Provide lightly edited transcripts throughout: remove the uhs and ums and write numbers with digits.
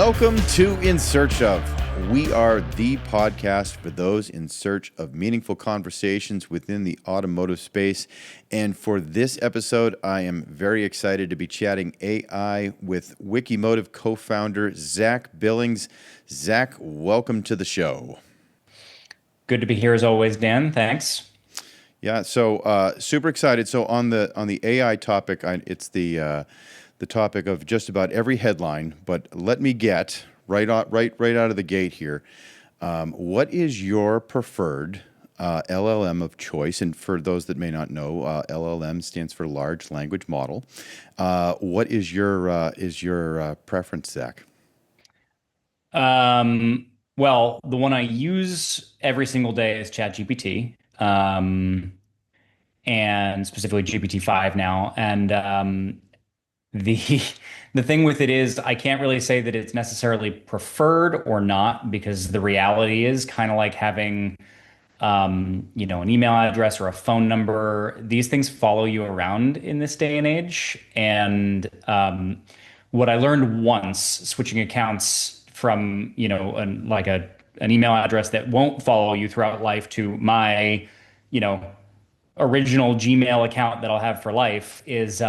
Welcome to In Search Of. We are the podcast for those in search of meaningful conversations within the automotive space. And for this episode, I am very excited to be chatting AI with Wikimotive Co-Founder Zach Billings. Zach, welcome to the show. Good to be here as always, Dan. Thanks. Yeah, so super excited. So on the AI topic, it's the topic of just about every headline. But let me get right out of the gate here. What is your preferred LLM of choice? And for those that may not know, LLM stands for large language model. What is your preference, Zach? Well, the one I use every single day is ChatGPT, and specifically GPT-5 now. And the the thing with it is I can't really say that it's necessarily preferred or not, because the reality is kind of like having an email address or a phone number. These things follow you around in this day and age. And what I learned once switching accounts from, an email address that won't follow you throughout life to my, you know, original Gmail account that I'll have for life is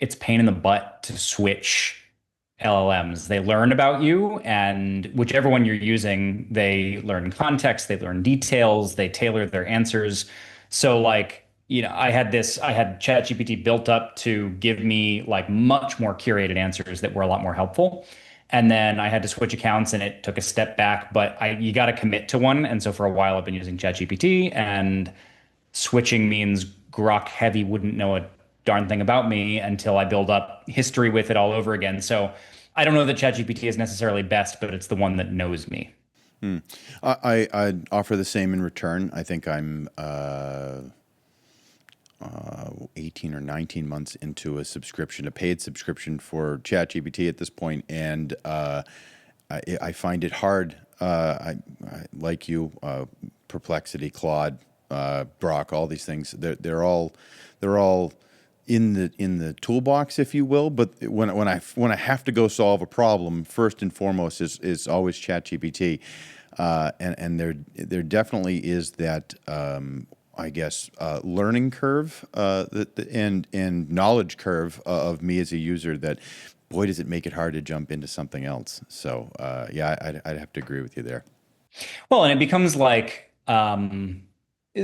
it's pain in the butt to switch LLMs. They learn about you, and whichever one you're using, they learn context, they learn details, they tailor their answers. So I had ChatGPT built up to give me like much more curated answers that were a lot more helpful. And then I had to switch accounts and it took a step back, but you got to commit to one. And so for a while I've been using ChatGPT, and switching means Grok Heavy wouldn't know a darn thing about me until I build up history with it all over again. So I don't know that ChatGPT is necessarily best, but it's the one that knows me. I'd offer the same in return. I think I'm 18 or 19 months into a paid subscription for ChatGPT at this point, and I find it hard. I like you, Perplexity, Claude, Grok, all these things. They're all in the toolbox, if you will. But when I have to go solve a problem, first and foremost is always ChatGPT, and there definitely is that. I guess learning curve and knowledge curve of me as a user, that boy does it make it hard to jump into something else. So I'd have to agree with you there. Well, and it becomes like,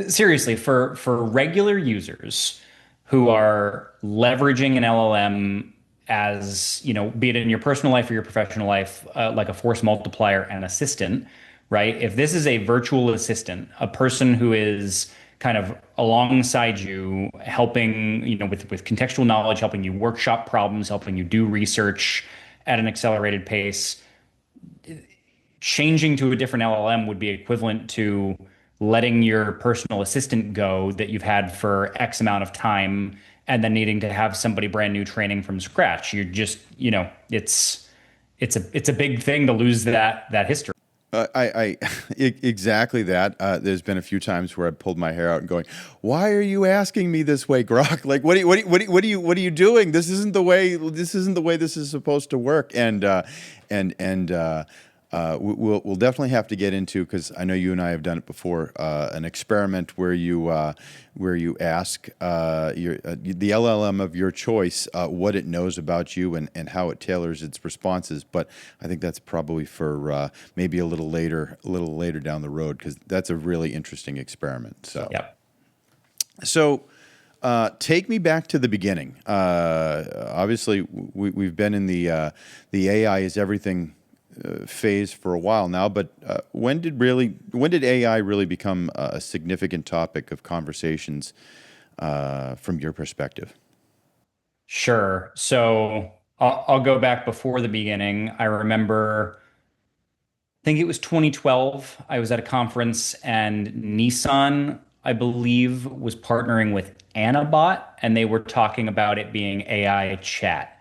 seriously, for regular users who are leveraging an LLM as, be it in your personal life or your professional life, like a force multiplier and assistant, right? If this is a virtual assistant, a person who is kind of alongside you, helping, with contextual knowledge, helping you workshop problems, helping you do research at an accelerated pace, changing to a different LLM would be equivalent to letting your personal assistant go that you've had for X amount of time and then needing to have somebody brand new training from scratch. You're just, it's a big thing to lose that history. Exactly that. There's been a few times where I pulled my hair out and going, "Why are you asking me this way, Grok? Like, what are you doing? This isn't the way this is supposed to work." We'll definitely have to get into, because I know you and I have done it before, an experiment where you ask the LLM of your choice what it knows about you and how it tailors its responses. But I think that's probably for maybe a little later down the road, because that's a really interesting experiment. So, Yep. So. Take me back to the beginning. Obviously, we've been in the AI is everything phase for a while now, but when did AI really become a significant topic of conversations from your perspective? Sure. So I'll go back before the beginning. I remember, I think it was 2012. I was at a conference and Nissan, I believe, was partnering with Anabot, and they were talking about it being AI chat.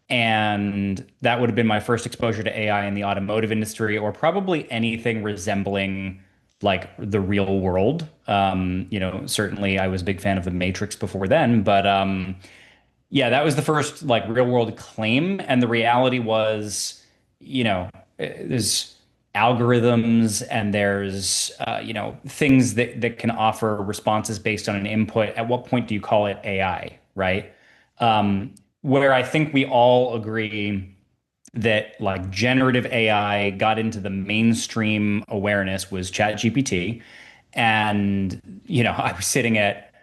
And that would have been my first exposure to AI in the automotive industry, or probably anything resembling like the real world. Certainly I was a big fan of The Matrix before then, but Yeah, that was the first like real world claim. And the reality was, you know, there's algorithms and there's, things that can offer responses based on an input. At what point do you call it AI, right? Where I think we all agree that like generative AI got into the mainstream awareness was ChatGPT. And, I was sitting at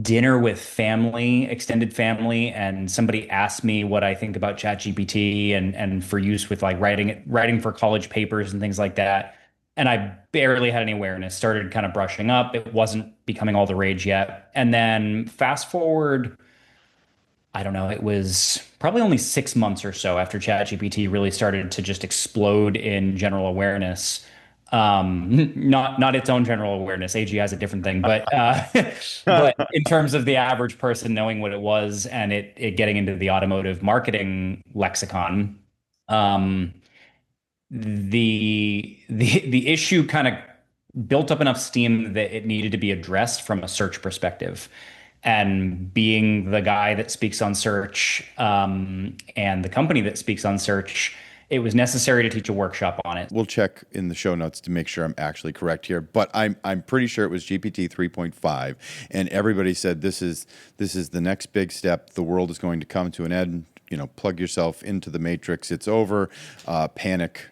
dinner with family, extended family, and somebody asked me what I think about ChatGPT and for use with like writing for college papers and things like that. And I barely had any awareness, started kind of brushing up. It wasn't becoming all the rage yet. And then fast forward, I don't know, it was probably only 6 months or so after ChatGPT really started to just explode in general awareness. Not its own general awareness. AG has a different thing, but but in terms of the average person knowing what it was and it getting into the automotive marketing lexicon, um, the issue kind of built up enough steam that it needed to be addressed from a search perspective. And being the guy that speaks on search, and the company that speaks on search, it was necessary to teach a workshop on it. We'll check in the show notes to make sure I'm actually correct here, but I'm pretty sure it was GPT 3.5, and everybody said this is the next big step. The world is going to come to an end. Plug yourself into the matrix. It's over. Panic.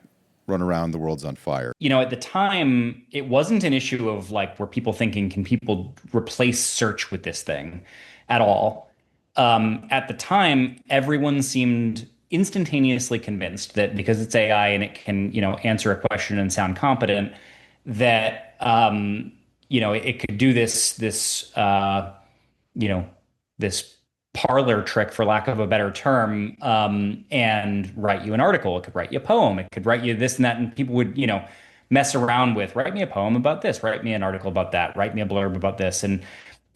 Run around. The world's on fire. At the time, it wasn't an issue of like, were people thinking, can people replace search with this thing at all? At the time, everyone seemed instantaneously convinced that because it's AI and it can, answer a question and sound competent, that, it could do you know, this parlor trick, for lack of a better term, and write you an article. It could write you a poem. It could write you this and that. And people would, mess around with, write me a poem about this, write me an article about that, write me a blurb about this. And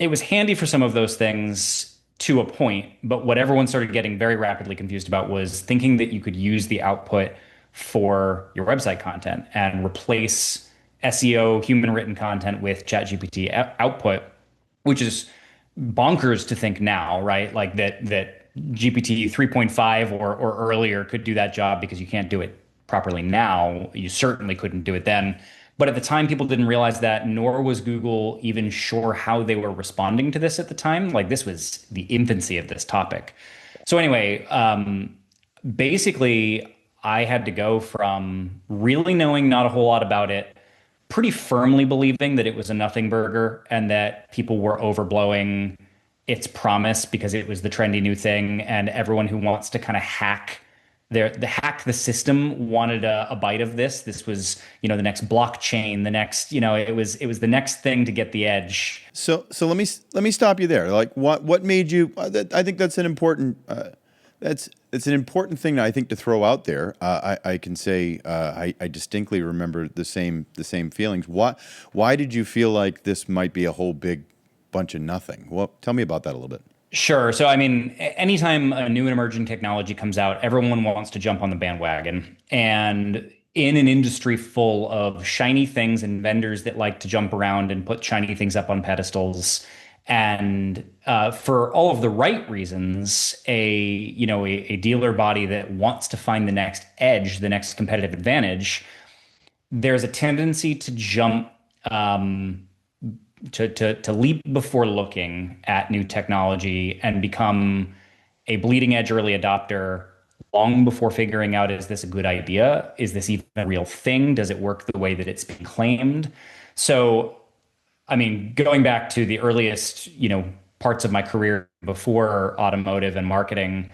it was handy for some of those things to a point. But what everyone started getting very rapidly confused about was thinking that you could use the output for your website content and replace SEO, human written content with ChatGPT output, which is bonkers to think now, right? Like that GPT 3.5 or earlier could do that job because you can't do it properly now. You certainly couldn't do it then. But at the time, people didn't realize that, nor was Google even sure how they were responding to this at the time. Like this was the infancy of this topic. So anyway, basically, I had to go from really knowing not a whole lot about it, pretty firmly believing that it was a nothing burger and that people were overblowing its promise because it was the trendy new thing, and everyone who wants to kind of hack the system wanted a bite of this. This was, the next blockchain, the next, it was the next thing to get the edge. So let me stop you there. Like what made you? I think that's an important. It's an important thing, I think, to throw out there. I can say I distinctly remember the same feelings. Why did you feel like this might be a whole big bunch of nothing? Well, tell me about that a little bit. Sure. So, I mean, anytime a new and emerging technology comes out, everyone wants to jump on the bandwagon. And in an industry full of shiny things and vendors that like to jump around and put shiny things up on pedestals, and for all of the right reasons, a dealer body that wants to find the next edge, the next competitive advantage, there's a tendency to jump. To leap before looking at new technology and become a bleeding edge early adopter long before figuring out, is this a good idea? Is this even a real thing? Does it work the way that it's been claimed? So, I mean, going back to the earliest, parts of my career before automotive and marketing,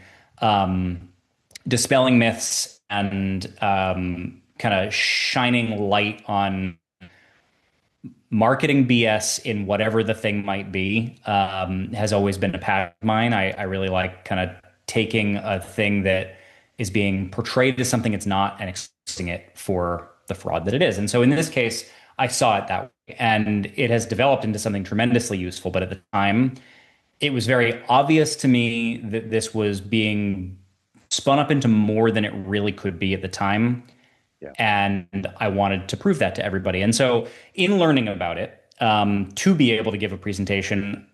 dispelling myths and kind of shining light on marketing BS in whatever the thing might be, has always been a passion of mine. I really like kind of taking a thing that is being portrayed as something it's not and exposing it for the fraud that it is. And so in this case, I saw it that way, and it has developed into something tremendously useful. But at the time, it was very obvious to me that this was being spun up into more than it really could be at the time. Yeah. And I wanted to prove that to everybody. And so, in learning about it, to be able to give a presentation,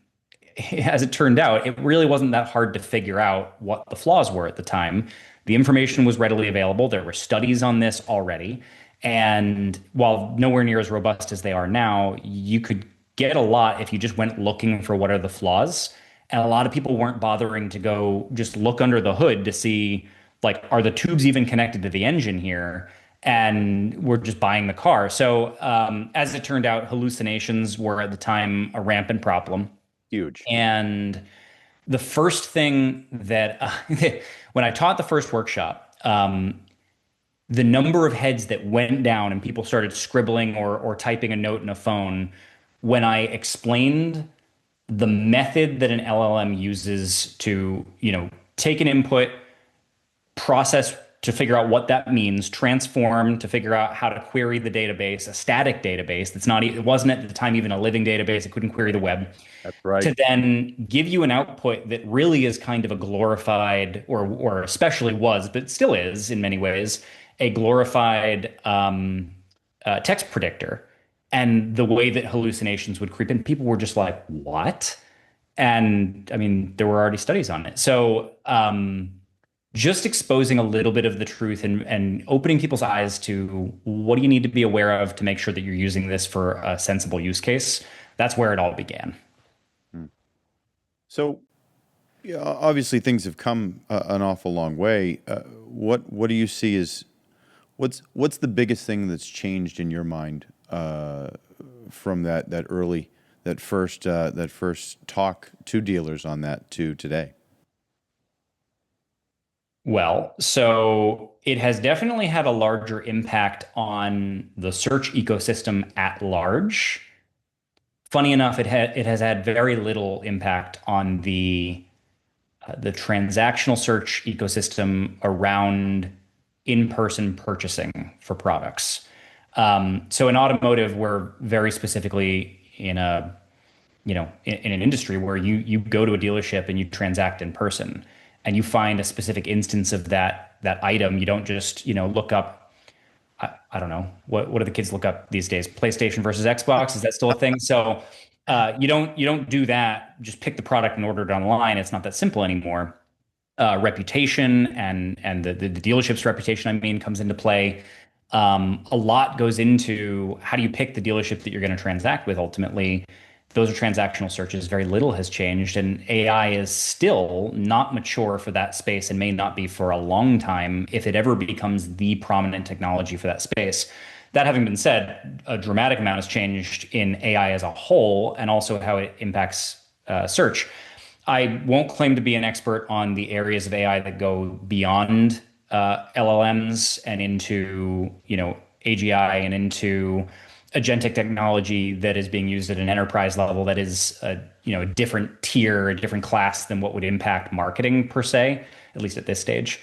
as it turned out, it really wasn't that hard to figure out what the flaws were at the time. The information was readily available. There were studies on this already. And while nowhere near as robust as they are now, you could get a lot if you just went looking for what are the flaws. And a lot of people weren't bothering to go just look under the hood to see, like, are the tubes even connected to the engine here? And we're just buying the car. So, as it turned out, hallucinations were at the time a rampant problem. Huge. And the first thing that, when I taught the first workshop, the number of heads that went down and people started scribbling or typing a note in a phone when I explained the method that an LLM uses to, take an input, process to figure out what that means, transform to figure out how to query the database, a static database that's not, it wasn't at the time even a living database, it couldn't query the web, That's right. to then give you an output that really is kind of a glorified, or especially was, but still is in many ways, a glorified text predictor. And the way that hallucinations would creep in, people were just like, what? And I mean, there were already studies on it. So, just exposing a little bit of the truth and opening people's eyes to what do you need to be aware of to make sure that you're using this for a sensible use case. That's where it all began. So, yeah, obviously things have come an awful long way. What do you see as what's the biggest thing that's changed in your mind from that first talk to dealers on that to today? Well, so it has definitely had a larger impact on the search ecosystem at large. Funny enough, it has had very little impact on the transactional search ecosystem around in-person purchasing for products. So in automotive, we're very specifically in in an industry where you go to a dealership and you transact in person, and you find a specific instance of that item. You don't just look up. I don't know what do the kids look up these days? PlayStation versus Xbox, is that still a thing? So you don't do that. Just pick the product and order it online. It's not that simple anymore. Reputation and the dealership's reputation, I mean, comes into play. A lot goes into how do you pick the dealership that you're going to transact with ultimately. Those are transactional searches. Very little has changed, and AI is still not mature for that space and may not be for a long time if it ever becomes the prominent technology for that space. That having been said, a dramatic amount has changed in AI as a whole and also how it impacts search. I won't claim to be an expert on the areas of AI that go beyond LLMs and into, AGI and into agentic technology that is being used at an enterprise level that is a different tier, a different class than what would impact marketing per se, at least at this stage.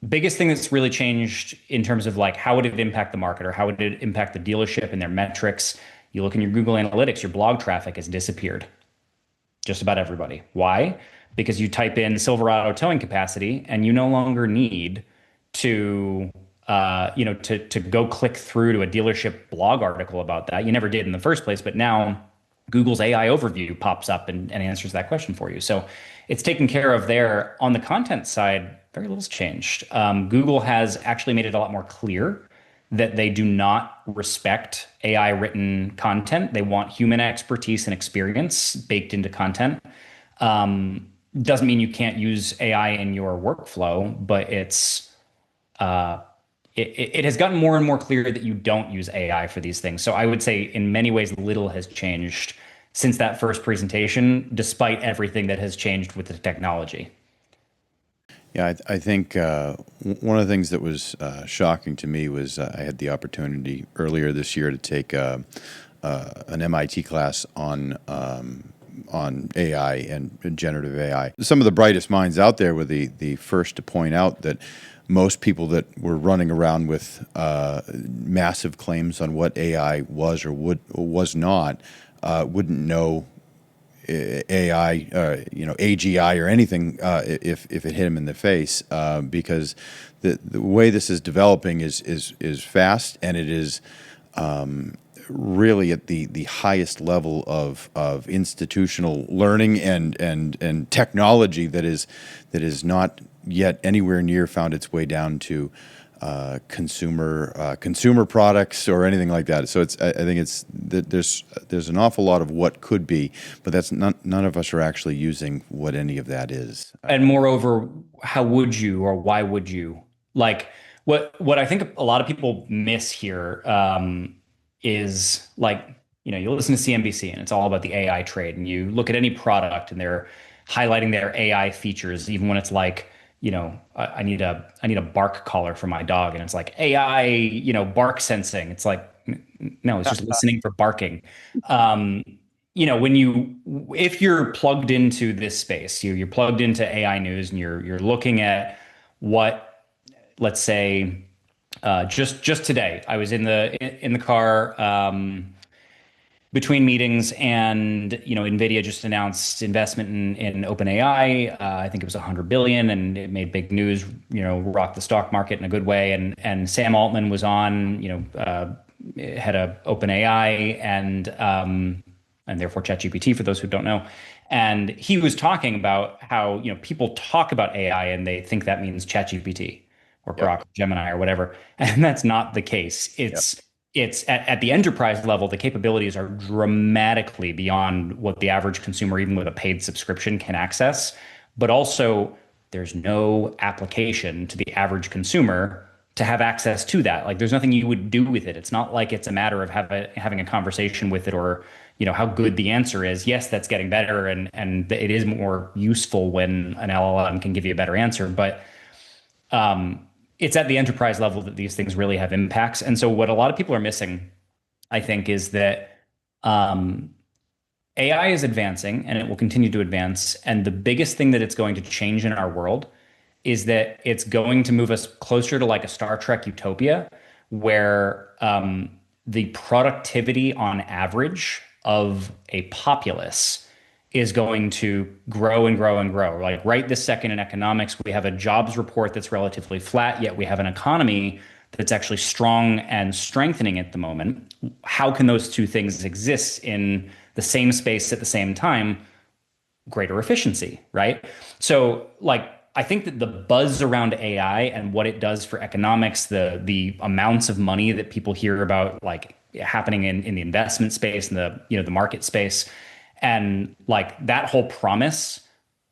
Biggest thing that's really changed in terms of like how would it impact the marketer, how would it impact the dealership and their metrics? You look in your Google Analytics, your blog traffic has disappeared. Just about everybody. Why? Because you type in Silverado towing capacity and you no longer need to to go click through to a dealership blog article about that. You never did in the first place, but now Google's AI overview pops up and answers that question for you. So it's taken care of there. On the content side, very little's changed. Google has actually made it a lot more clear that they do not respect AI written content. They want human expertise and experience baked into content. Doesn't mean you can't use AI in your workflow, but it has gotten more and more clear that you don't use AI for these things. So I would say in many ways, little has changed since that first presentation, despite everything that has changed with the technology. Yeah, I think one of the things that was shocking to me was I had the opportunity earlier this year to take an MIT class on AI and generative AI. Some of the brightest minds out there were the first to point out that most people that were running around with massive claims on what AI was or was not wouldn't know AI, AGI or anything if it hit him in the face, because the way this is developing is fast, and it is really at the highest level of institutional learning and technology that is not yet anywhere near found its way down to consumer products or anything like that. So I think there's an awful lot of what could be, but that's none of us are actually using what any of that is. And moreover, how would you or why would you? Like what I think a lot of people miss here is like, you listen to CNBC and it's all about the AI trade, and you look at any product and they're highlighting their AI features, even when it's like, I need a bark collar for my dog, and it's like AI, bark sensing. It's like, no, it's just listening for barking. Um, if you're plugged into this space, you're plugged into AI news, and you're looking at what, let's say, just today, I was in the car between meetings, and Nvidia just announced investment in OpenAI. I think it was 100 billion, and it made big news. Rocked the stock market in a good way. And Sam Altman was on, head of OpenAI, and therefore ChatGPT for those who don't know. And he was talking about how people talk about AI and they think that means ChatGPT or Yep. Grok, or Gemini, or whatever, and that's not the case. Yep. It's at the enterprise level, the capabilities are dramatically beyond what the average consumer, even with a paid subscription, can access. But also, there's no application to the average consumer to have access to that. Like, there's nothing you would do with it. It's not like it's a matter of having a conversation with it, or how good the answer is. Yes, that's getting better, and it is more useful when an LLM can give you a better answer. But it's at the enterprise level that these things really have impacts. And so what a lot of people are missing, I think, is that AI is advancing and it will continue to advance. And the biggest thing that it's going to change in our world is that it's going to move us closer to like a Star Trek utopia, where the productivity on average of a populace is going to grow and grow and grow. Like right this second in economics, we have a jobs report that's relatively flat, yet we have an economy that's actually strong and strengthening at the moment. How can those two things exist in the same space at the same time? Greater efficiency, right? So, like, I think that the buzz around AI and what it does for economics, the amounts of money that people hear about, like happening in the investment space and the market space, and like that whole promise,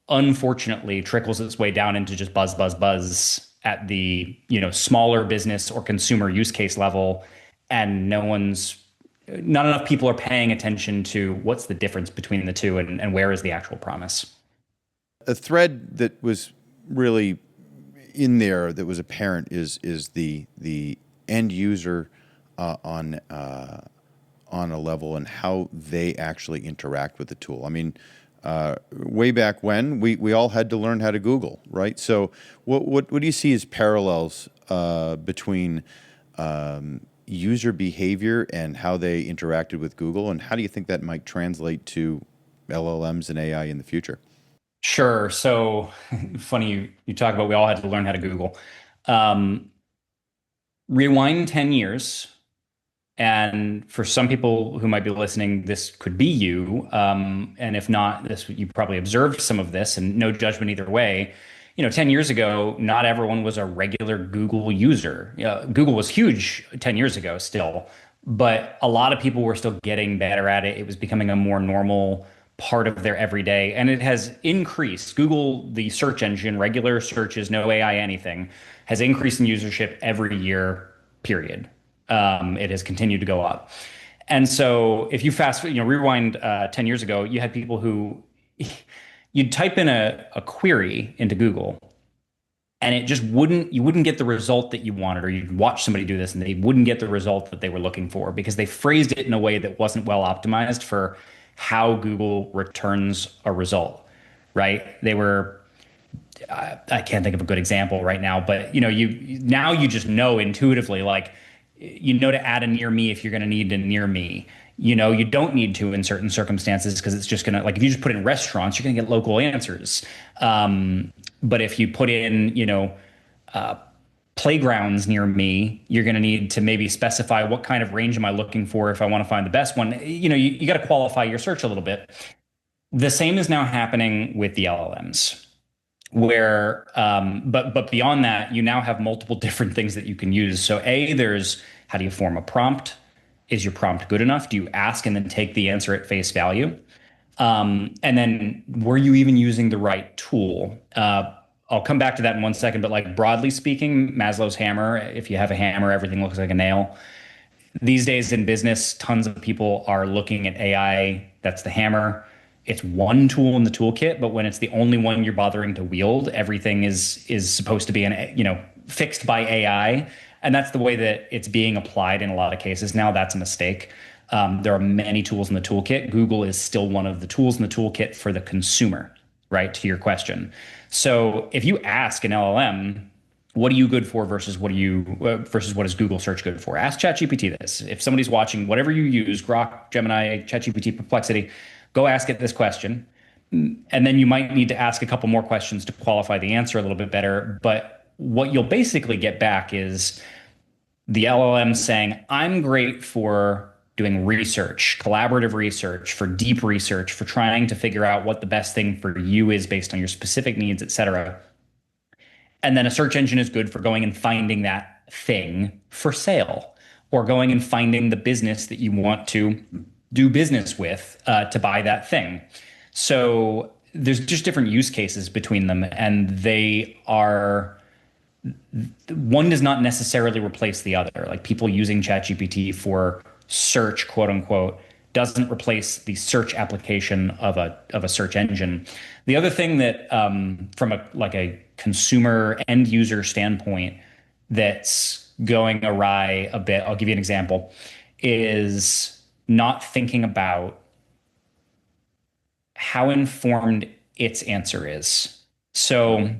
unfortunately, trickles its way down into just buzz, buzz, buzz at the smaller business or consumer use case level, and not enough people are paying attention to what's the difference between the two, and where is the actual promise. A thread that was really in there that was apparent is the end user on a level and how they actually interact with the tool. I mean, way back when we all had to learn how to Google, right? So what do you see as parallels between user behavior and how they interacted with Google, and how do you think that might translate to LLMs and AI in the future? Sure. So funny you talk about we all had to learn how to Google. Um, Rewind 10 years. And for some people who might be listening, this could be you. And if not, this you probably observed some of this, and no judgment either way. 10 years ago, not everyone was a regular Google user. Google was huge 10 years ago still, but a lot of people were still getting better at it. It was becoming a more normal part of their everyday, and it has increased. Google, the search engine, regular searches, no AI, anything, has increased in usership every year, period. It has continued to go up. And so if you rewind 10 years ago, you had people who you'd type in a query into Google, and you wouldn't get the result that you wanted, or you'd watch somebody do this and they wouldn't get the result that they were looking for because they phrased it in a way that wasn't well optimized for how Google returns a result, right? I can't think of a good example right now, but you just know intuitively, like, to add a near me if you're going to need a near me. You don't need to in certain circumstances because it's just going to, like, if you just put in restaurants, you're going to get local answers. But if you put in, playgrounds near me. You're going to need to maybe specify what kind of range am I looking for if I want to find the best one. You got to qualify your search a little bit. The same is now happening with the LLMs, where but beyond that, you now have multiple different things that you can use. So there's how do you form a prompt? Is your prompt good enough? Do you ask and then take the answer at face value? And then were you even using the right tool? I'll come back to that in 1 second, but like broadly speaking, Maslow's hammer, if you have a hammer, everything looks like a nail. These days in business, tons of people are looking at AI. That's the hammer. It's one tool in the toolkit, but when it's the only one you're bothering to wield, everything is supposed to be fixed by AI, and that's the way that it's being applied in a lot of cases now. That's a mistake. There are many tools in the toolkit. Google is still one of the tools in the toolkit for the consumer, right? To your question. So if you ask an LLM, what are you good for versus what is Google search good for? Ask ChatGPT this. If somebody's watching, whatever you use, Grok, Gemini, ChatGPT, Perplexity, go ask it this question. And then you might need to ask a couple more questions to qualify the answer a little bit better. But what you'll basically get back is the LLM saying, I'm great for doing research, collaborative research, for deep research, for trying to figure out what the best thing for you is based on your specific needs, et cetera. And then a search engine is good for going and finding that thing for sale, or going and finding the business that you want to do business with to buy that thing. So there's just different use cases between them, and one does not necessarily replace the other. Like people using ChatGPT for search, quote unquote, doesn't replace the search application of a search engine. The other thing that, from a consumer end user standpoint, that's going awry a bit, I'll give you an example, is not thinking about how informed its answer is. So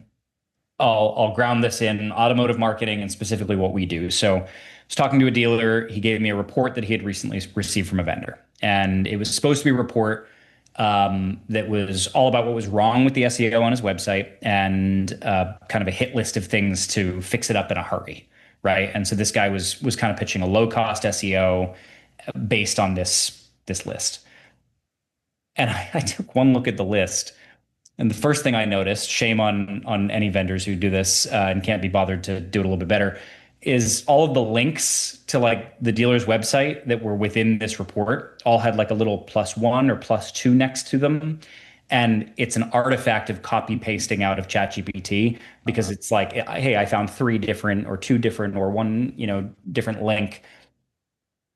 I'll ground this in automotive marketing and specifically what we do. So I was talking to a dealer. He gave me a report that he had recently received from a vendor, and it was supposed to be a report that was all about what was wrong with the SEO on his website, and kind of a hit list of things to fix it up in a hurry, right? And so this guy was kind of pitching a low cost SEO based on this list. And I took one look at the list, and the first thing I noticed, shame on any vendors who do this and can't be bothered to do it a little bit better, is all of the links to like the dealer's website that were within this report all had like a little +1 or +2 next to them. And it's an artifact of copy pasting out of ChatGPT, because it's like, hey, I found 3 different or 2 different or one, different link.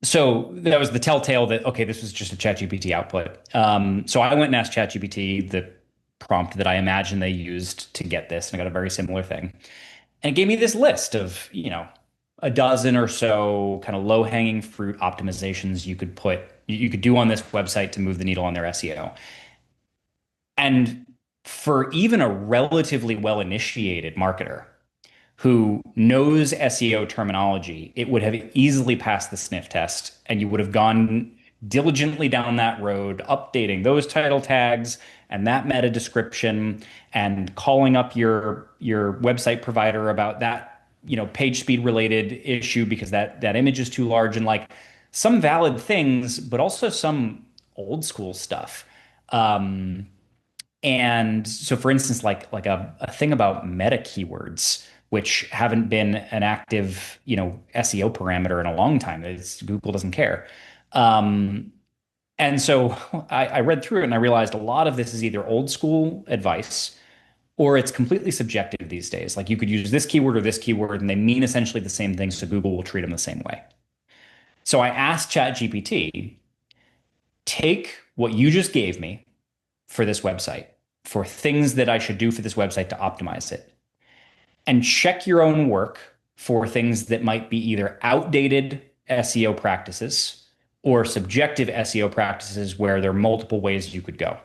So that was the telltale that, okay, this was just a ChatGPT output. So I went and asked ChatGPT the prompt that I imagine they used to get this, and I got a very similar thing. And it gave me this list of, a dozen or so kind of low-hanging fruit optimizations you could do on this website to move the needle on their SEO. And for even a relatively well-initiated marketer who knows SEO terminology, it would have easily passed the sniff test, and you would have gone diligently down that road, updating those title tags and that meta description, and calling up your website provider about that, page speed related issue because that image is too large, and like some valid things, but also some old school stuff. And so, for instance, like a thing about meta keywords, which haven't been an active, SEO parameter in a long time. Google doesn't care. And so I read through it and I realized a lot of this is either old school advice or it's completely subjective these days. Like you could use this keyword or this keyword and they mean essentially the same thing, so Google will treat them the same way. So I asked ChatGPT, take what you just gave me for this website, for things that I should do for this website to optimize it, and check your own work for things that might be either outdated SEO practices or subjective SEO practices where there are multiple ways you could go.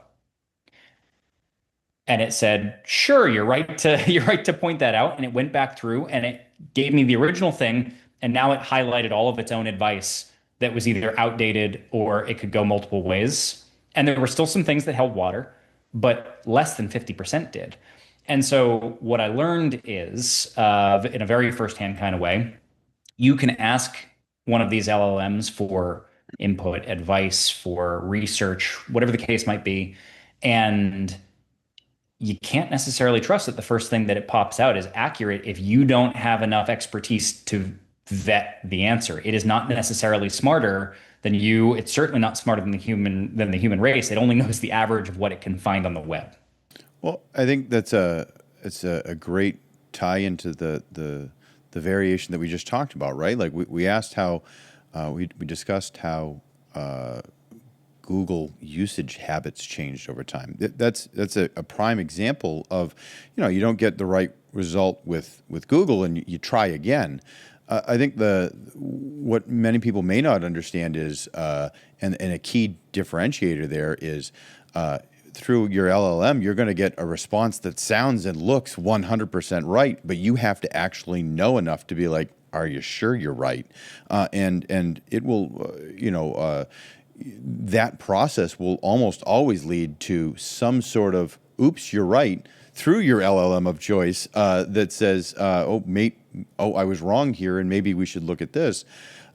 And it said, sure, you're right to point that out. And it went back through and it gave me the original thing. And now it highlighted all of its own advice that was either outdated or it could go multiple ways. And there were still some things that held water, but less than 50% did. And so what I learned is, in a very firsthand kind of way, you can ask one of these LLMs for input, advice, for research, whatever the case might be, and you can't necessarily trust that the first thing that it pops out is accurate if you don't have enough expertise to vet the answer. It is not necessarily smarter than you. It's certainly not smarter than the human race. It only knows the average of what it can find on the web. Well, I think it's a great tie into the variation that we just talked about, right? Like we asked how we discussed how Google usage habits changed over time. That's a prime example of, you don't get the right result with Google and you try again. I think the what many people may not understand is, and a key differentiator there is, through your LLM, you're going to get a response that sounds and looks 100% right, but you have to actually know enough to be like, are you sure you're right? And it will, that process will almost always lead to some sort of, oops, you're right, through your LLM of choice, that says, I was wrong here, and maybe we should look at this.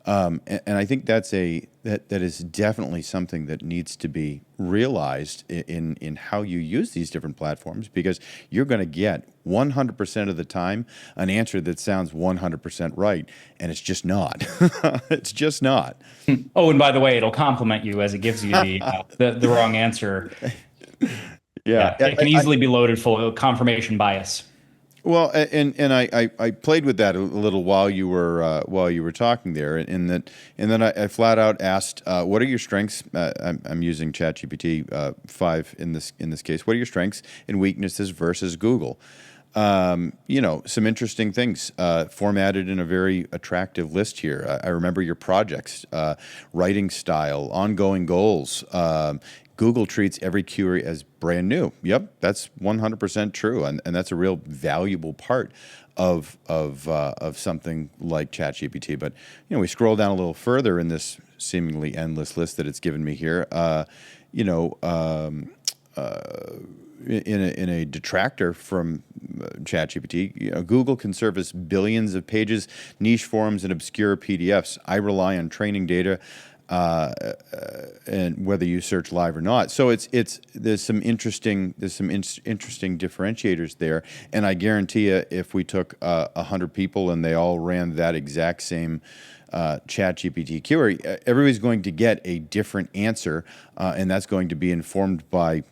And I think that is definitely something that needs to be realized in how you use these different platforms, because you're going to get 100% of the time an answer that sounds 100% right, and it's just not. It's just not. Oh, and by the way, it'll compliment you as it gives you the wrong answer. Yeah, Yeah, it can easily be loaded full of confirmation bias. well, and I played with that a little while you were talking there, and then I flat out asked, what are your strengths? I'm using ChatGPT 5 in this case. What are your strengths and weaknesses versus Google? Some interesting things formatted in a very attractive list here. I remember your projects, writing style, ongoing goals. Google treats every query as brand new. Yep, that's 100% true, and that's a real valuable part of something like ChatGPT. But we scroll down a little further in this seemingly endless list that it's given me here. You know. In a detractor from ChatGPT, Google can service billions of pages, niche forums, and obscure PDFs. I rely on training data, and whether you search live or not. So there's some interesting differentiators there. And I guarantee you, if we took 100 people and they all ran that exact same ChatGPT query, everybody's going to get a different answer, and that's going to be informed by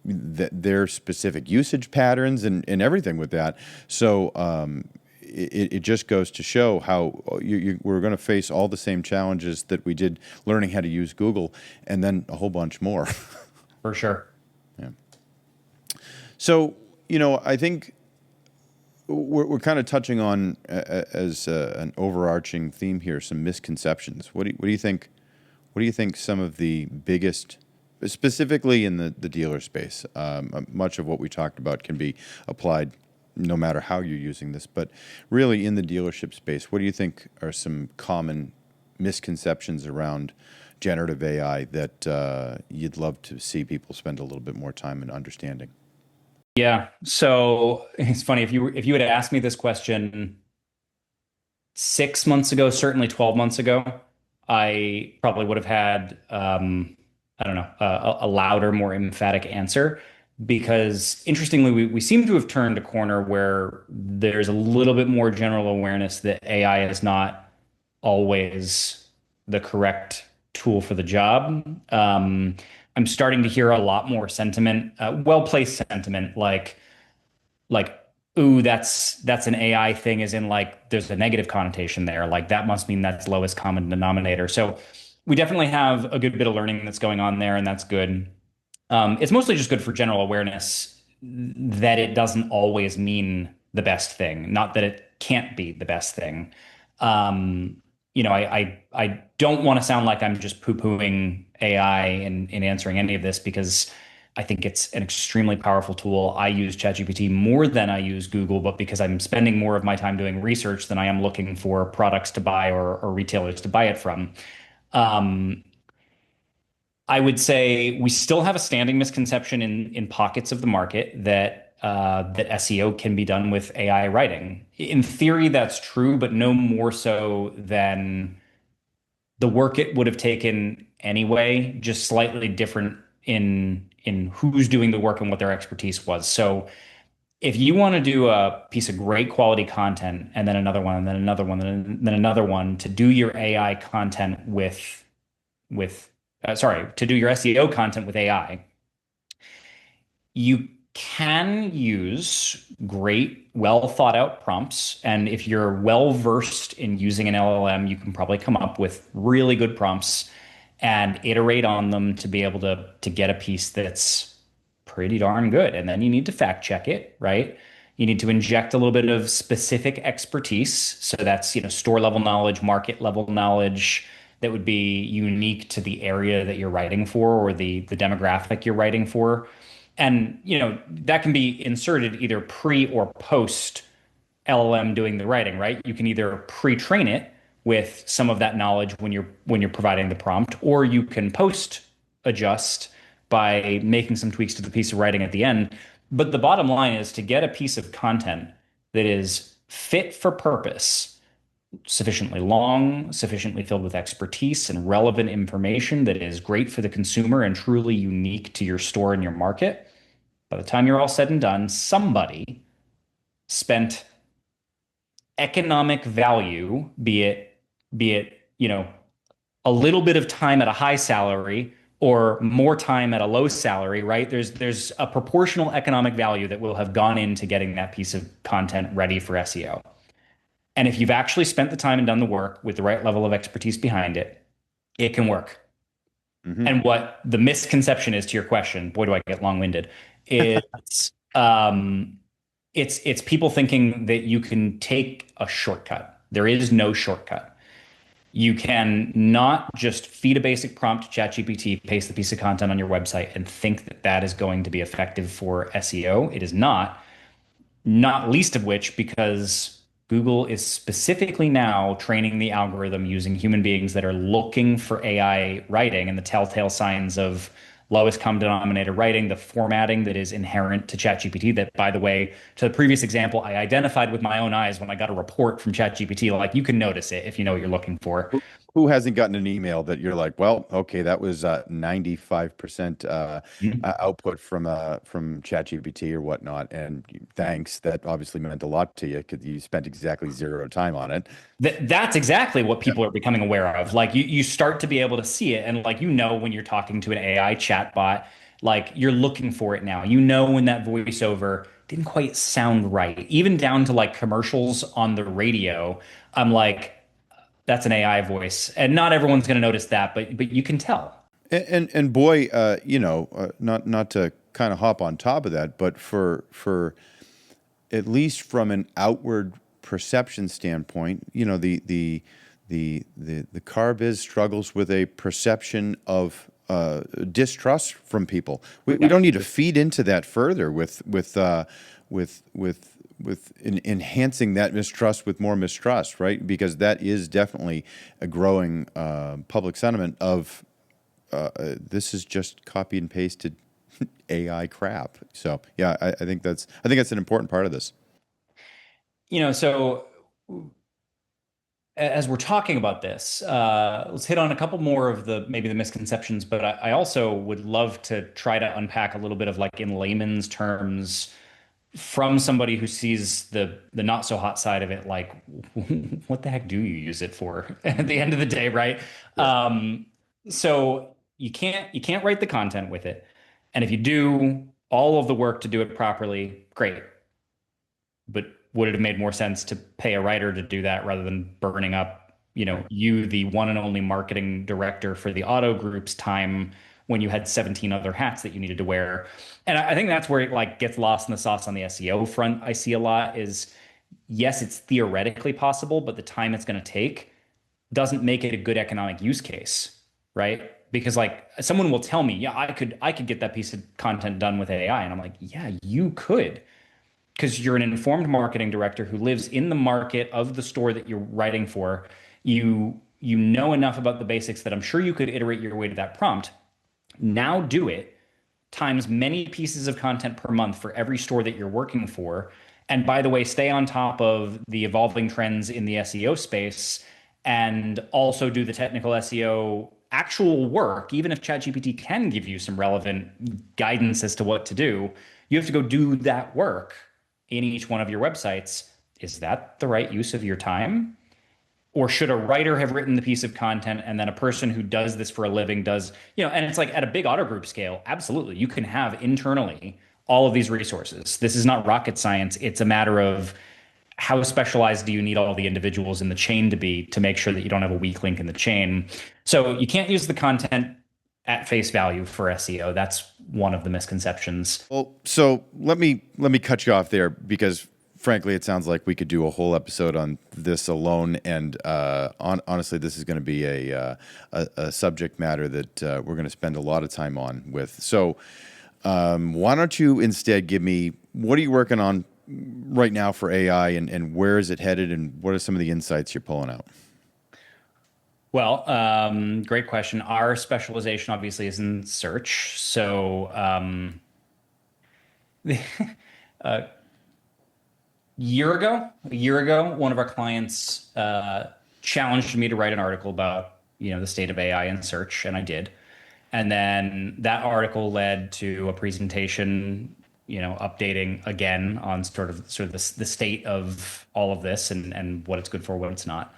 their specific usage patterns and everything with that. So it just goes to show how we're going to face all the same challenges that we did learning how to use Google, and then a whole bunch more. For sure. Yeah. So, I think we're kind of touching on, as an overarching theme here, some misconceptions. What do you think? What do you think some of the biggest, specifically in the dealer space? Much of what we talked about can be applied no matter how you're using this, but really in the dealership space, what do you think are some common misconceptions around generative AI that you'd love to see people spend a little bit more time in understanding? Yeah. So it's funny if you had asked me this question 6 months ago, certainly 12 months ago, I probably would have had, I don't know, a louder, more emphatic answer. Because interestingly, we seem to have turned a corner where there's a little bit more general awareness that AI is not always the correct tool for the job. I'm starting to hear a lot more sentiment, well-placed sentiment, like ooh, that's an AI thing, as in like there's a negative connotation there. Like that must mean that's lowest common denominator. So we definitely have a good bit of learning that's going on there, and that's good. It's mostly just good for general awareness that it doesn't always mean the best thing, not that it can't be the best thing. Um, I don't want to sound like I'm just poo-pooing AI in answering any of this, because I think it's an extremely powerful tool. I use ChatGPT more than I use Google, but because I'm spending more of my time doing research than I am looking for products to buy or retailers to buy it from. Um, I would say we still have a standing misconception in pockets of the market that that SEO can be done with AI writing. In theory, that's true, but no more so than the work it would have taken anyway, just slightly different in who's doing the work and what their expertise was. So if you want to do a piece of great quality content and then another one and then another one and then another one to do your AI content with to do your SEO content with AI, you can use great, well thought out prompts. And if you're well versed in using an LLM, you can probably come up with really good prompts and iterate on them to be able to get a piece that's pretty darn good. And then you need to fact check it, right? You need to inject a little bit of specific expertise. So that's, store level knowledge, market level knowledge that would be unique to the area that you're writing for or the demographic you're writing for. And, that can be inserted either pre or post LLM doing the writing, right? You can either pre-train it with some of that knowledge when you're providing the prompt, or you can post adjust by making some tweaks to the piece of writing at the end. But the bottom line is to get a piece of content that is fit for purpose, sufficiently long, sufficiently filled with expertise and relevant information that is great for the consumer and truly unique to your store and your market. By the time you're all said and done, somebody spent economic value, be it, a little bit of time at a high salary or more time at a low salary, right? There's a proportional economic value that will have gone into getting that piece of content ready for SEO. And if you've actually spent the time and done the work with the right level of expertise behind it, it can work. Hmm. And what the misconception is to your question, boy, do I get long-winded, is um, it's people thinking that you can take a shortcut. There is no shortcut. You can not just feed a basic prompt to ChatGPT, paste the piece of content on your website, and think that that is going to be effective for SEO. It is not. Not least of which because Google is specifically now training the algorithm using human beings that are looking for AI writing and the telltale signs of lowest common denominator writing, the formatting that is inherent to ChatGPT. That, by the way, to the previous example, I identified with my own eyes when I got a report from ChatGPT. Like you can notice it if you know what you're looking for. Who hasn't gotten an email that you're like, well, okay, that was 95% output from ChatGPT or whatnot, and thanks. That obviously meant a lot to you because you spent exactly zero time on it. That's exactly what Yeah. people are becoming aware of. Like you start to be able to see it, and like when you're talking to an AI chatbot, like you're looking for it now. You know when that voiceover didn't quite sound right, even down to like commercials on the radio. I'm like, that's an AI voice, and not everyone's going to notice that, but you can tell. And boy, not to kind of hop on top of that, but for at least from an outward perception standpoint, the car biz struggles with a perception of distrust from people. We Yep. don't need to feed into that further with enhancing that mistrust with more mistrust, right? Because that is definitely a growing public sentiment of this is just copy and pasted AI crap. So yeah, I think that's an important part of this. So as we're talking about this, let's hit on a couple more of the maybe the misconceptions, but I also would love to try to unpack a little bit of like in layman's terms from somebody who sees the not so hot side of it, like what the heck do you use it for at the end of the day, right? Yeah. So you can't write the content with it, and if you do all of the work to do it properly, great. But would it have made more sense to pay a writer to do that rather than burning up, you, the one and only marketing director for the auto group's time when you had 17 other hats that you needed to wear? And I think that's where it like gets lost in the sauce on the SEO front. I see a lot is yes, it's theoretically possible, but the time it's going to take doesn't make it a good economic use case, right? Because like someone will tell me, yeah, I could get that piece of content done with AI, and I'm like, yeah, you could because you're an informed marketing director who lives in the market of the store that you're writing for. You know enough about the basics that I'm sure you could iterate your way to that prompt. Now do it. times many pieces of content per month for every store that you're working for. And by the way, stay on top of the evolving trends in the SEO space and also do the technical SEO actual work. Even if ChatGPT can give you some relevant guidance as to what to do, you have to go do that work in each one of your websites. Is that the right use of your time? Or should a writer have written the piece of content and then a person who does this for a living does, and it's like at a big auto group scale, absolutely. You can have internally all of these resources. This is not rocket science. It's a matter of how specialized do you need all the individuals in the chain to be to make sure that you don't have a weak link in the chain. So you can't use the content at face value for SEO. That's one of the misconceptions. Well, so let me cut you off there because frankly, it sounds like we could do a whole episode on this alone. And honestly, this is going to be a subject matter that we're going to spend a lot of time on with. So why don't you instead give me, what are you working on right now for AI and where is it headed and what are some of the insights you're pulling out? Well, great question. Our specialization obviously is in search. So, a year ago, one of our clients challenged me to write an article about the state of AI in search, and I did. And then that article led to a presentation, updating again on sort of the state of all of this and what it's good for, what it's not.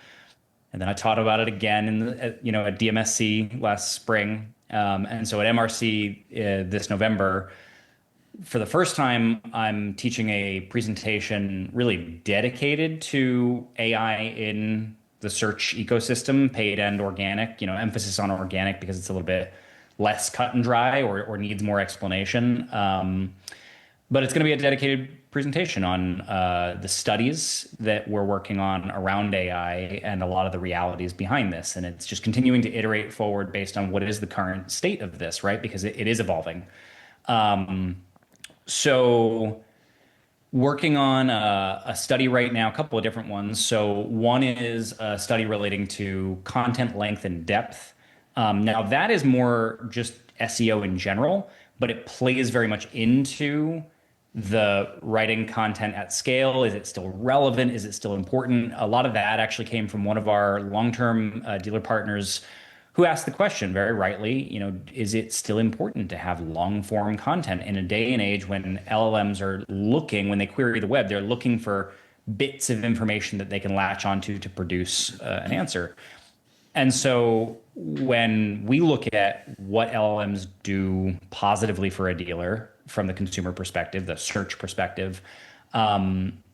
And then I taught about it again at DMSC last spring, and so at MRC this November. For the first time, I'm teaching a presentation really dedicated to AI in the search ecosystem, paid and organic, emphasis on organic because it's a little bit less cut and dry or needs more explanation. But it's going to be a dedicated presentation on the studies that we're working on around AI and a lot of the realities behind this. And it's just continuing to iterate forward based on what is the current state of this, right? Because it is evolving. So working on a study right now, a couple of different ones. So one is a study relating to content length and depth. Now that is more just SEO in general, but it plays very much into the writing content at scale. Is it still relevant? Is it still important? A lot of that actually came from one of our long-term dealer partners who asked the question very rightly, is it still important to have long form content in a day and age when LLMs are looking, when they query the web, they're looking for bits of information that they can latch onto to produce an answer. And so when we look at what LLMs do positively for a dealer from the consumer perspective, the search perspective,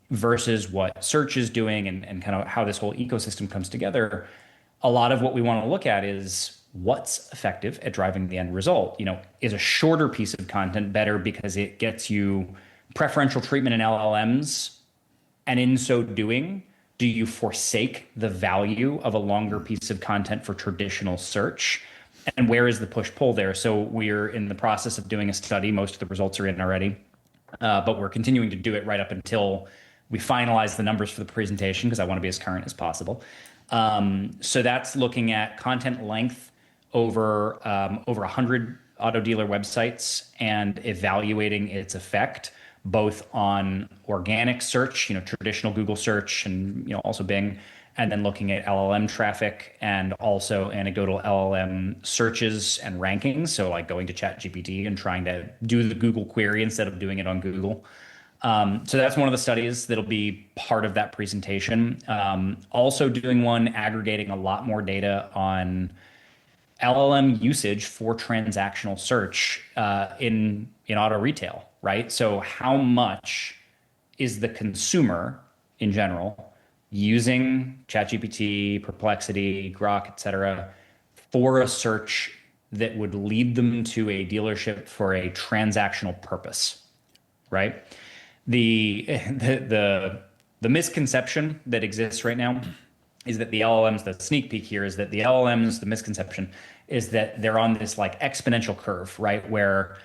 versus what search is doing and kind of how this whole ecosystem comes together, a lot of what we want to look at is what's effective at driving the end result. Is a shorter piece of content better because it gets you preferential treatment in LLMs, and in so doing, do you forsake the value of a longer piece of content for traditional search? And where is the push-pull there? So we're in the process of doing a study. Most of the results are in already, but we're continuing to do it right up until we finalize the numbers for the presentation because I want to be as current as possible. So that's looking at content length over 100 auto dealer websites and evaluating its effect both on organic search, traditional Google search and also Bing, and then looking at LLM traffic and also anecdotal LLM searches and rankings. So like going to ChatGPT and trying to do the Google query instead of doing it on Google. So that's one of the studies that'll be part of that presentation. Also doing one aggregating a lot more data on LLM usage for transactional search in auto retail, right? So how much is the consumer in general using ChatGPT, Perplexity, Grok, et cetera, for a search that would lead them to a dealership for a transactional purpose, right? The misconception that exists right now is that the LLMs, the sneak peek here is that the LLMs, the misconception is that they're on this like exponential curve, right? Where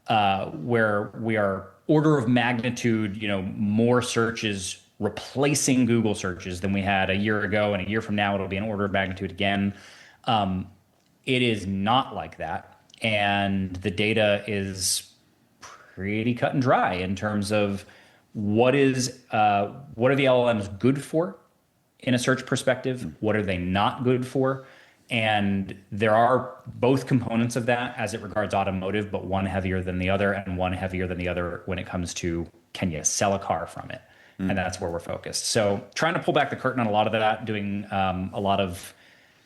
we are order of magnitude, more searches replacing Google searches than we had a year ago, and a year from now it'll be an order of magnitude again. It is not like that, and the data is pretty cut and dry in terms of what are the LLMs good for in a search perspective? What are they not good for? And there are both components of that as it regards automotive, but one heavier than the other, and one heavier than the other when it comes to can you sell a car from it? And that's where we're focused. So trying to pull back the curtain on a lot of that, doing a lot of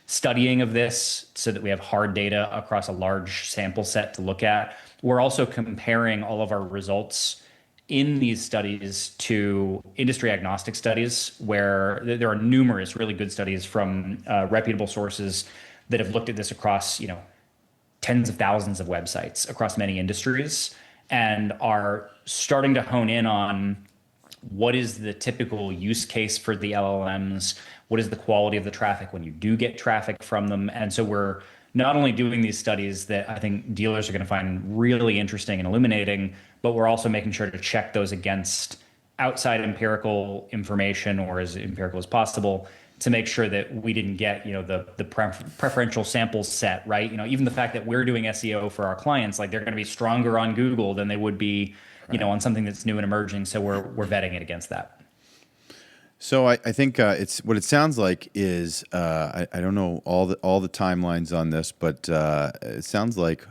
studying of this so that we have hard data across a large sample set to look at. We're also comparing all of our results in these studies to industry agnostic studies where there are numerous really good studies from reputable sources that have looked at this across, tens of thousands of websites across many industries and are starting to hone in on what is the typical use case for the LLMs? What is the quality of the traffic when you do get traffic from them? And so we're not only doing these studies that I think dealers are going to find really interesting and illuminating, but we're also making sure to check those against outside empirical information or as empirical as possible to make sure that we didn't get, the preferential sample set, right? Even the fact that we're doing SEO for our clients, like they're going to be stronger on Google than they would be, on something that's new and emerging. So we're vetting it against that. So I think it's what it sounds like is I don't know all the timelines on this, but it sounds like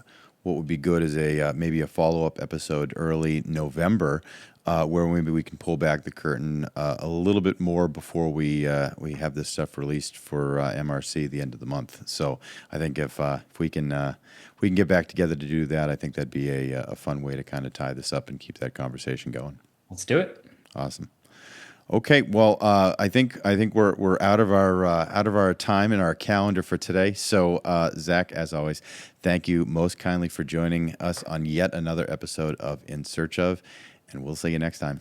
what would be good is maybe a follow-up episode early November where maybe we can pull back the curtain a little bit more before we have this stuff released for MRC at the end of the month. So I think if we can get back together to do that, I think that'd be a fun way to kind of tie this up and keep that conversation going. Let's do it. Awesome. Okay, well, I think we're out of our time in our calendar for today. So, Zach, as always, thank you most kindly for joining us on yet another episode of In Search of, and we'll see you next time.